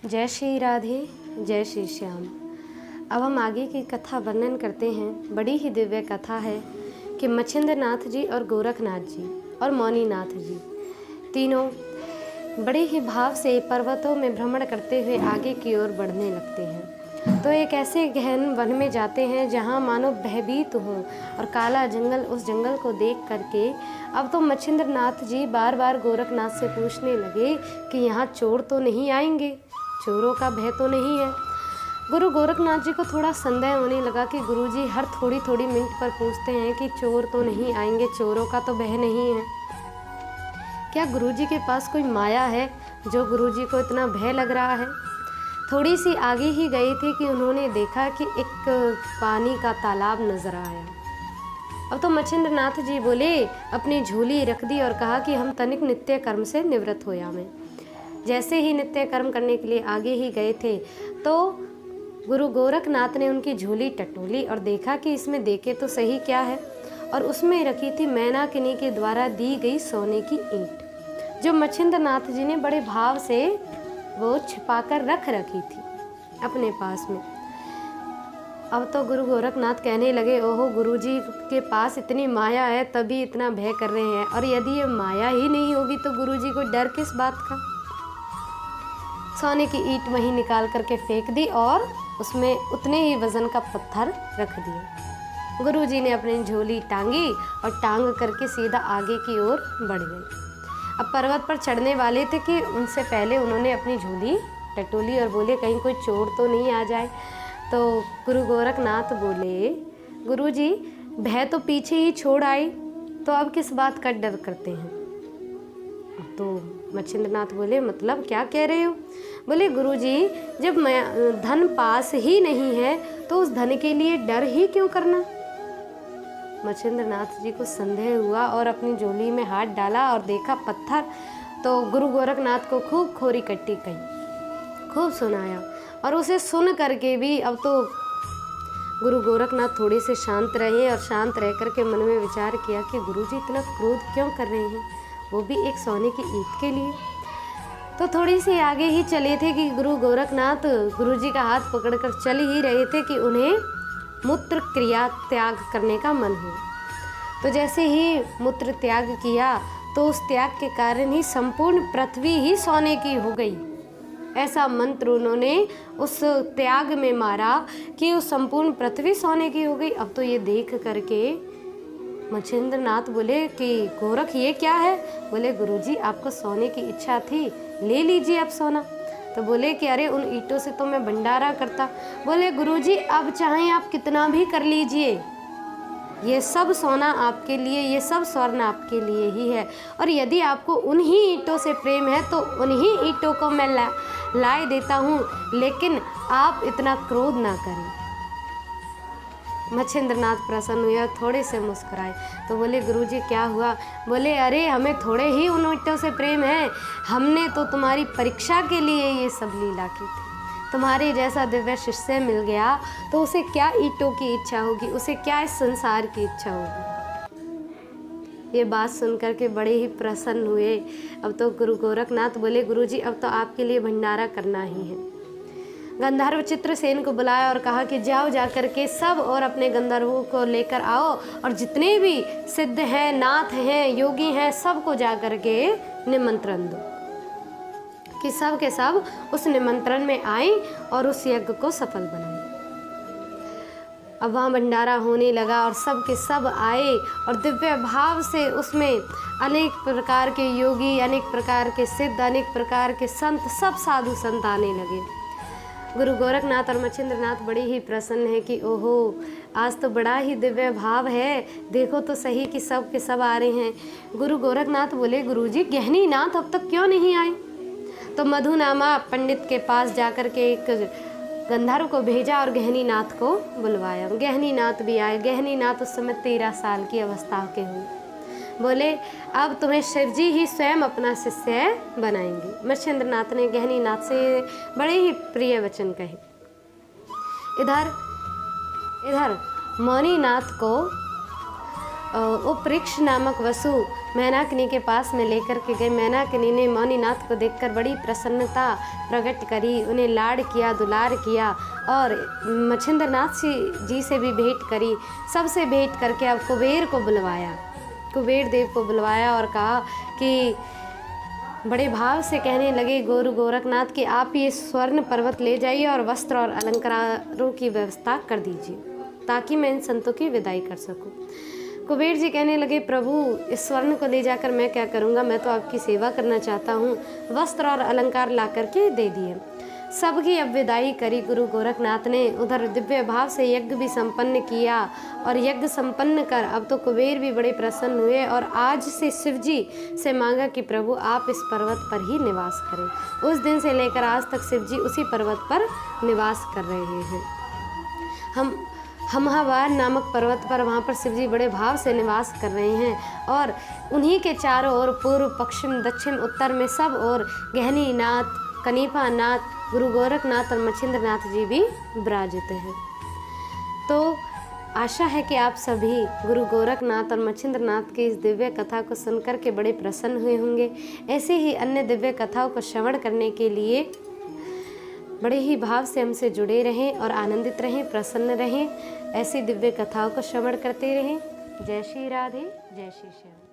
जय श्री राधे, जय श्री श्याम। अब हम आगे की कथा वर्णन करते हैं। बड़ी ही दिव्य कथा है कि मच्छिंद्र नाथ जी और गोरखनाथ जी और मौनीनाथ जी तीनों बड़े ही भाव से पर्वतों में भ्रमण करते हुए आगे की ओर बढ़ने लगते हैं। तो एक ऐसे गहन वन में जाते हैं जहाँ मानो भयभीत हो और काला जंगल। उस जंगल को देख करके अब तो मच्छिंद्र नाथ जी बार बार गोरखनाथ से पूछने लगे कि यहाँ चोर तो नहीं आएंगे, चोरों का भय तो नहीं है। गुरु गोरखनाथ जी को थोड़ा संदेह होने लगा कि गुरुजी हर थोड़ी थोड़ी मिनट पर पूछते हैं कि चोर तो नहीं आएंगे, चोरों का तो भय नहीं है। क्या गुरुजी के पास कोई माया है जो गुरुजी को इतना भय लग रहा है? थोड़ी सी आगे ही गए थे कि उन्होंने देखा कि एक पानी का तालाब नजर आया। अब तो मच्छिंद्र नाथ जी बोले, अपनी झोली रख दी और कहा कि हम तनिक नित्य कर्म से निवृत्त हो जाएं। जैसे ही नित्य कर्म करने के लिए आगे ही गए थे तो गुरु गोरखनाथ ने उनकी झोली टटोली और देखा कि इसमें देखे तो सही क्या है, और उसमें रखी थी मैनाकिनी के द्वारा दी गई सोने की ईंट, जो मच्छिंद्र नाथ जी ने बड़े भाव से वो छिपाकर रख रखी थी अपने पास में। अब तो गुरु गोरखनाथ कहने लगे, ओहो गुरुजी के पास इतनी माया है तभी इतना भय कर रहे हैं, और यदि ये माया ही नहीं होगी तो गुरुजी को डर किस बात का। सोने की ईंट वहीं निकाल करके फेंक दी और उसमें उतने ही वजन का पत्थर रख दिया। गुरुजी ने अपनी झोली टांगी और टांग करके सीधा आगे की ओर बढ़ गए। अब पर्वत पर चढ़ने वाले थे कि उनसे पहले उन्होंने अपनी झोली टटोली और बोले कहीं कोई चोर तो नहीं आ जाए। तो गुरु गोरखनाथ बोले, गुरुजी भय तो पीछे ही छोड़ आई, तो अब किस बात का डर करते हैं? तो मच्छिंद्र नाथ बोले, मतलब क्या कह रहे हो? बोले, गुरुजी जब धन पास ही नहीं है तो उस धन के लिए डर ही क्यों करना? मच्छिंद्र नाथ जी को संदेह हुआ और अपनी झोली में हाथ डाला और देखा पत्थर। तो गुरु गोरखनाथ को खूब खोरी कट्टी कही, खूब सुनाया, और उसे सुन करके भी अब तो गुरु गोरखनाथ थोड़े से शांत रहे और शांत रह करके मन में विचार किया कि गुरुजी इतना क्रोध क्यों कर रहे हैं, वो भी एक सोने की ईंट के लिए। तो थोड़ी सी आगे ही चले थे कि गुरु गोरखनाथ गुरुजी का हाथ पकड़कर चल ही रहे थे कि उन्हें मूत्र क्रिया त्याग करने का मन हुआ। तो जैसे ही मूत्र त्याग किया तो उस त्याग के कारण ही संपूर्ण पृथ्वी ही सोने की हो गई। ऐसा मंत्र उन्होंने उस त्याग में मारा कि उस संपूर्ण पृथ्वी सोने की हो गई। अब तो ये देख करके मच्छिंद्र नाथ बोले कि गोरख ये क्या है? बोले, गुरुजी आपको सोने की इच्छा थी, ले लीजिए अब सोना। तो बोले कि अरे उन ईंटों से तो मैं भंडारा करता। बोले, गुरुजी अब चाहे आप कितना भी कर लीजिए, ये सब सोना आपके लिए, ये सब स्वर्ण आपके लिए ही है, और यदि आपको उन्हीं ईंटों से प्रेम है तो उन्हीं ईंटों को मैं लाए देता हूँ, लेकिन आप इतना क्रोध ना करें। मच्छिंद्र नाथ प्रसन्न हुए और थोड़े से मुस्कुराए। तो बोले, गुरुजी क्या हुआ? बोले, अरे हमें थोड़े ही उन ईंटों से प्रेम है, हमने तो तुम्हारी परीक्षा के लिए ये सब लीला की थी। तुम्हारे जैसा दिव्य शिष्य मिल गया तो उसे क्या ईंटों की इच्छा होगी, उसे क्या इस संसार की इच्छा होगी। ये बात सुनकर के बड़े ही प्रसन्न हुए। अब तो गुरु गोरखनाथ बोले, गुरुजी अब तो आपके लिए भंडारा करना ही है। गंधर्व चित्रसेन को बुलाया और कहा कि जाओ जाकर के सब और अपने गंधर्वों को लेकर आओ, और जितने भी सिद्ध हैं, नाथ हैं, योगी हैं, सबको जाकर के निमंत्रण दो कि सब के सब उस निमंत्रण में आए और उस यज्ञ को सफल बनाए। अब वहाँ भंडारा होने लगा और सब के सब आए और दिव्य भाव से उसमें अनेक प्रकार के योगी, अनेक प्रकार के सिद्ध, अनेक प्रकार के संत, सब साधु संत आने लगे। गुरु गोरखनाथ और मच्छिंद्र नाथ बड़े ही प्रसन्न हैं कि ओहो आज तो बड़ा ही दिव्य भाव है, देखो तो सही कि सब के सब आ रहे हैं। गुरु गोरखनाथ बोले, गुरुजी गहनी नाथ अब तक क्यों नहीं आए? तो मधुनामा पंडित के पास जाकर के एक गंधर्व को भेजा और गहनी नाथ को बुलवाया। गहनी नाथ भी आए। गहनी नाथ उस समय 13 साल की अवस्था के हुए। बोले, अब तुम्हें शिव जी ही स्वयं अपना शिष्य बनाएंगे। मच्छिंद्र नाथ ने गहनी नाथ से बड़े ही प्रिय वचन कहे। इधर मौनी नाथ को उपवृक्ष नामक वसु मैनाकिनी के पास में लेकर के गए। मैनाकिनी ने मौनीनाथ को देखकर बड़ी प्रसन्नता प्रकट करी, उन्हें लाड़ किया, दुलार किया और मच्छिंद्रनाथ जी से भी भेंट करी। सबसे भेंट करके अब कुबेर को बुलवाया, कुबेर देव को बुलवाया और कहा कि बड़े भाव से कहने लगे गुरु गोरखनाथ कि आप ये स्वर्ण पर्वत ले जाइए और वस्त्र और अलंकारों की व्यवस्था कर दीजिए ताकि मैं इन संतों की विदाई कर सकूं। कुबेर जी कहने लगे प्रभु इस स्वर्ण को ले जाकर मैं क्या करूंगा, मैं तो आपकी सेवा करना चाहता हूँ। वस्त्र और अलंकार ला करके दे दिए। सबकी अब विदाई करी। गुरु गोरखनाथ ने उधर दिव्य भाव से यज्ञ भी संपन्न किया और यज्ञ संपन्न कर अब तो कुबेर भी बड़े प्रसन्न हुए और आज से शिव जी से मांगा कि प्रभु आप इस पर्वत पर ही निवास करें। उस दिन से लेकर आज तक शिव जी उसी पर्वत पर निवास कर रहे हैं। हमहावार नामक पर्वत पर वहाँ पर शिव जी बड़े भाव से निवास कर रहे हैं और उन्हीं के चारों ओर पूर्व पश्चिम दक्षिण उत्तर में सब और गहनीनाथ, कनीपानाथ, गुरु गोरखनाथ और मच्छिंद्रनाथ जी भी विराजित हैं। तो आशा है कि आप सभी गुरु गोरखनाथ और मच्छिंद्रनाथ की इस दिव्य कथा को सुनकर के बड़े प्रसन्न हुए होंगे। ऐसे ही अन्य दिव्य कथाओं को श्रवण करने के लिए बड़े ही भाव से हमसे जुड़े रहें और आनंदित रहें, प्रसन्न रहें। ऐसी दिव्य कथाओं को श्रवण करते रहें। जय श्री राधे, जय श्री श्याम।